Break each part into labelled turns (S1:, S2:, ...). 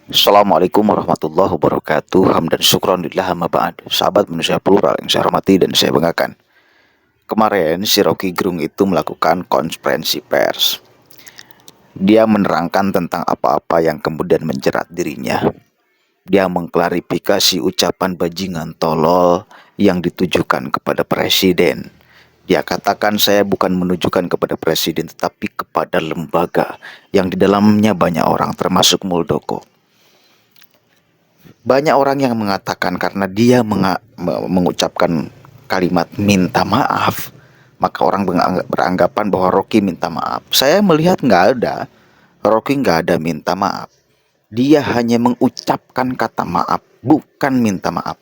S1: Assalamualaikum warahmatullahi wabarakatuh. Hamdan syukron lillah amma ba'd. Sahabat manusia plural yang saya hormati dan saya banggakan. Kemarin si Rocky Gerung itu melakukan konferensi pers. Dia menerangkan tentang apa-apa yang kemudian menjerat dirinya. Dia mengklarifikasi ucapan bajingan tolol yang ditujukan kepada presiden. Dia katakan saya bukan menunjukkan kepada presiden tetapi kepada lembaga yang di dalamnya banyak orang termasuk Muldoko. Banyak orang yang mengatakan karena dia mengucapkan kalimat minta maaf, maka orang beranggapan bahwa Rocky minta maaf. Saya melihat nggak ada, Rocky nggak ada minta maaf. Dia hanya mengucapkan kata maaf, bukan minta maaf.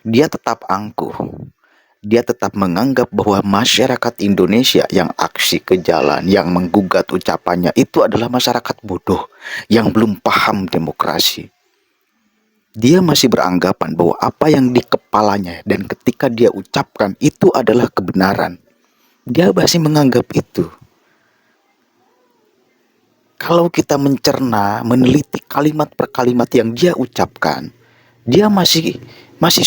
S1: Dia tetap angkuh. Dia tetap menganggap bahwa masyarakat Indonesia yang aksi ke jalan, yang menggugat ucapannya itu adalah masyarakat bodoh yang belum paham demokrasi. Dia masih beranggapan bahwa apa yang di kepalanya dan ketika dia ucapkan itu adalah kebenaran. Dia masih menganggap itu. Kalau kita mencerna, meneliti kalimat per kalimat yang dia ucapkan, dia masih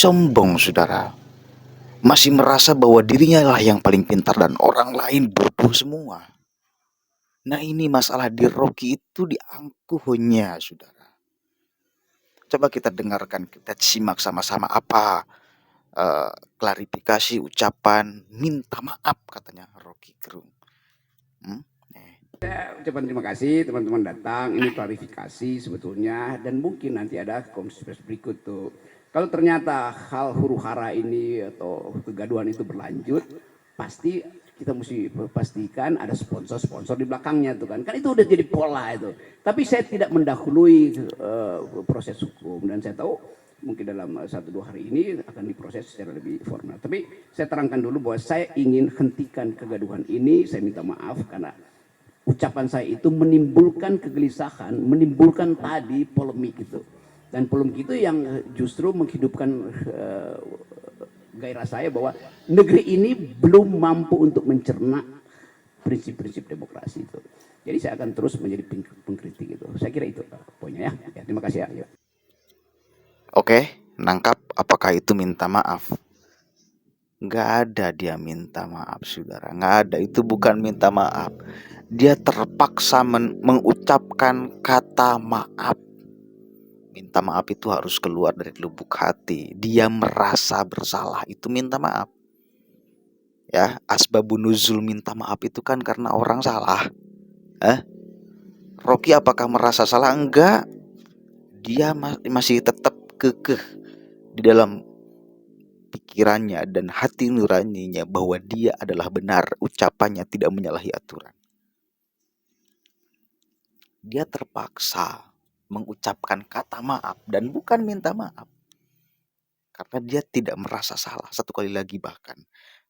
S1: sombong, saudara. Masih merasa bahwa dirinya lah yang paling pintar dan orang lain bodoh semua. Nah, ini masalah di Rocky itu di angkuhnya, saudara. Coba kita dengarkan, kita simak sama-sama apa klarifikasi ucapan minta maaf katanya Rocky Gerung.
S2: Saya ucapkan terima kasih teman-teman datang. Ini klarifikasi sebetulnya dan mungkin nanti ada konferensi berikut tuh. Kalau ternyata hal huru hara ini atau kegaduhan itu berlanjut, pasti kita mesti pastikan ada sponsor-sponsor di belakangnya tuh kan. Kan itu udah jadi pola itu. Tapi saya tidak mendahului proses hukum dan saya tahu mungkin dalam 1-2 hari ini akan diproses secara lebih formal. Tapi saya terangkan dulu bahwa saya ingin hentikan kegaduhan ini. Saya minta maaf karena ucapan saya itu menimbulkan kegelisahan, menimbulkan tadi polemik itu. Dan polemik itu yang justru menghidupkan gairah saya bahwa negeri ini belum mampu untuk mencerna prinsip-prinsip demokrasi itu. Jadi saya akan terus menjadi pengkritik itu. Saya kira itu poinnya ya. Terima kasih ya.
S1: Oke, nangkap apakah itu minta maaf? Nggak ada dia minta maaf, saudara. Nggak ada, itu bukan minta maaf. Dia terpaksa mengucapkan kata maaf. Minta maaf itu harus keluar dari lubuk hati. Dia merasa bersalah, itu minta maaf. Ya, asbabun nuzul minta maaf itu kan karena orang salah. Rocky apakah merasa salah? Enggak. Dia masih tetap kekeh di dalam pikirannya dan hati nuraninya bahwa dia adalah benar, ucapannya tidak menyalahi aturan. Dia terpaksa mengucapkan kata maaf dan bukan minta maaf. Karena dia tidak merasa salah. Satu kali lagi bahkan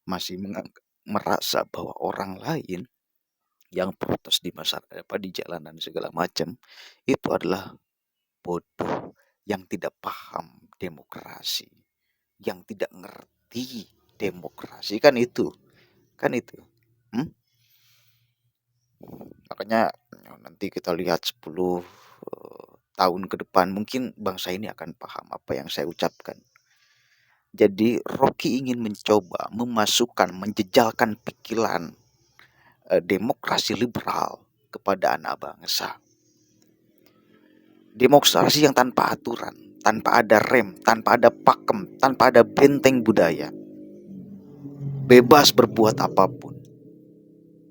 S1: masih merasa bahwa orang lain yang protes di masyarakat, di jalanan segala macam itu adalah bodoh, yang tidak paham demokrasi, yang tidak ngerti demokrasi, kan itu. Makanya nanti kita lihat 10 tahun ke depan mungkin bangsa ini akan paham apa yang saya ucapkan. Jadi Rocky ingin mencoba memasukkan, menjejalkan pikiran demokrasi liberal kepada anak bangsa. Demokrasi yang tanpa aturan, tanpa ada rem, tanpa ada pakem, tanpa ada benteng budaya. Bebas berbuat apapun.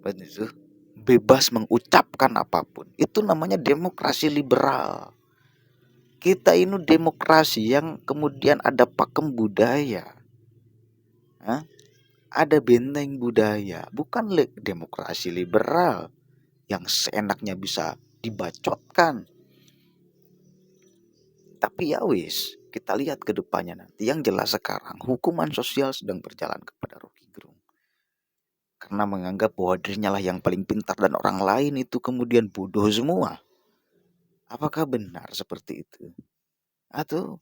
S1: Begitu. Bebas mengucapkan apapun. Itu namanya demokrasi liberal. Kita ini demokrasi yang kemudian ada pakem budaya. Ada benteng budaya. Bukan demokrasi liberal yang seenaknya bisa dibacotkan. Tapi ya wis, kita lihat ke depannya nanti. Yang jelas sekarang hukuman sosial sedang berjalan kepada Rocky Gerung. Karena menganggap bahwa dirinya lah yang paling pintar dan orang lain itu kemudian bodoh semua. Apakah benar seperti itu? Atau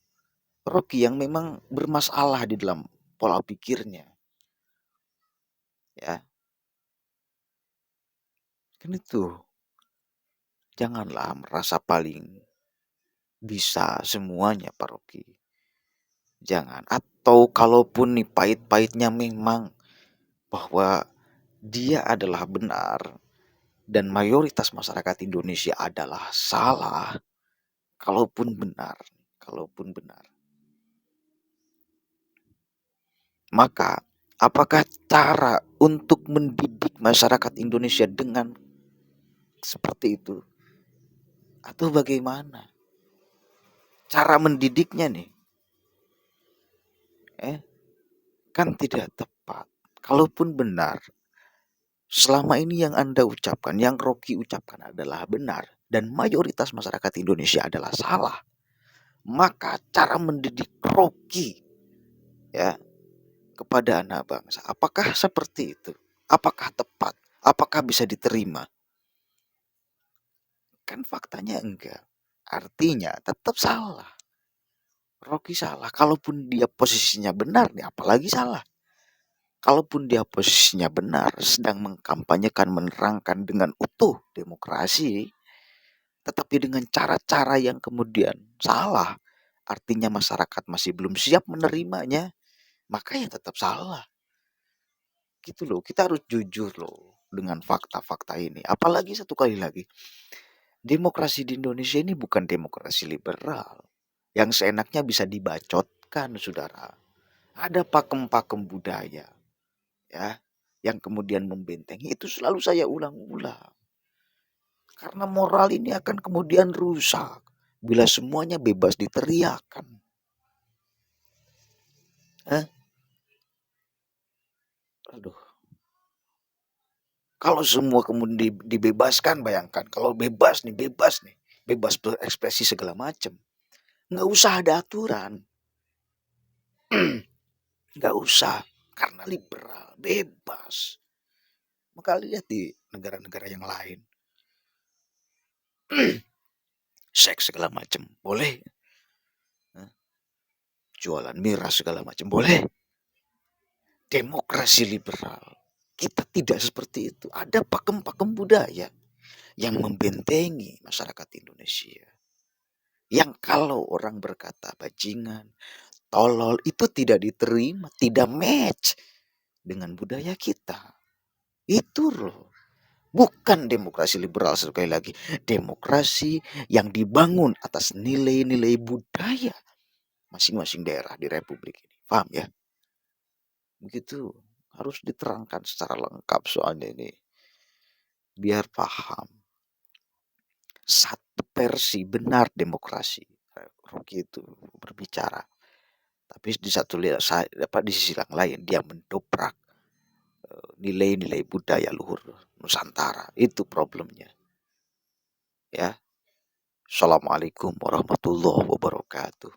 S1: Rocky yang memang bermasalah di dalam pola pikirnya? Ya, kan itu. Janganlah merasa paling bisa semuanya Pak Rocky. Jangan. Atau kalaupun nih pahit-pahitnya memang bahwa dia adalah benar dan mayoritas masyarakat Indonesia adalah salah, kalaupun benar, maka apakah cara untuk mendidik masyarakat Indonesia dengan seperti itu atau bagaimana? Cara mendidiknya nih, kan tidak tepat. Kalaupun benar, selama ini yang Anda ucapkan, yang Rocky ucapkan adalah benar dan mayoritas masyarakat Indonesia adalah salah, maka cara mendidik Rocky ya kepada anak bangsa, apakah seperti itu? Apakah tepat? Apakah bisa diterima? Kan faktanya enggak. Artinya tetap salah. Rocky salah. Kalaupun dia posisinya benar nih, apalagi salah. Kalaupun dia posisinya benar, sedang mengkampanyekan, menerangkan dengan utuh demokrasi, tetapi dengan cara-cara yang kemudian salah, artinya masyarakat masih belum siap menerimanya, maka ya tetap salah. Gitu loh, kita harus jujur loh dengan fakta-fakta ini. Apalagi satu kali lagi, demokrasi di Indonesia ini bukan demokrasi liberal yang seenaknya bisa dibacotkan, saudara. Ada pakem-pakem budaya ya yang kemudian membentengi, itu selalu saya ulang-ulang. Karena moral ini akan kemudian rusak bila semuanya bebas diteriakan. Aduh. Kalau semua kemudian dibebaskan, bayangkan kalau bebas nih, bebas berekspresi segala macam. Nggak usah ada aturan. Nggak usah, karena liberal, bebas. Maka lihat di negara-negara yang lain. Seks segala macam, boleh. Jualan miras segala macam, boleh. Demokrasi liberal. Kita tidak seperti itu. Ada pakem-pakem budaya yang membentengi masyarakat Indonesia. Yang kalau orang berkata bajingan, tolol, itu tidak diterima, tidak match dengan budaya kita. Itu loh. Bukan demokrasi liberal, sekali lagi. Demokrasi yang dibangun atas nilai-nilai budaya masing-masing daerah di Republik ini. Paham ya? Begitu. Harus diterangkan secara lengkap soalnya ini. Biar paham. Satu versi benar demokrasi. Rocky itu berbicara. Tapi di di sisi yang lain dia mendobrak nilai-nilai budaya luhur Nusantara. Itu problemnya. Ya. Assalamualaikum warahmatullahi wabarakatuh.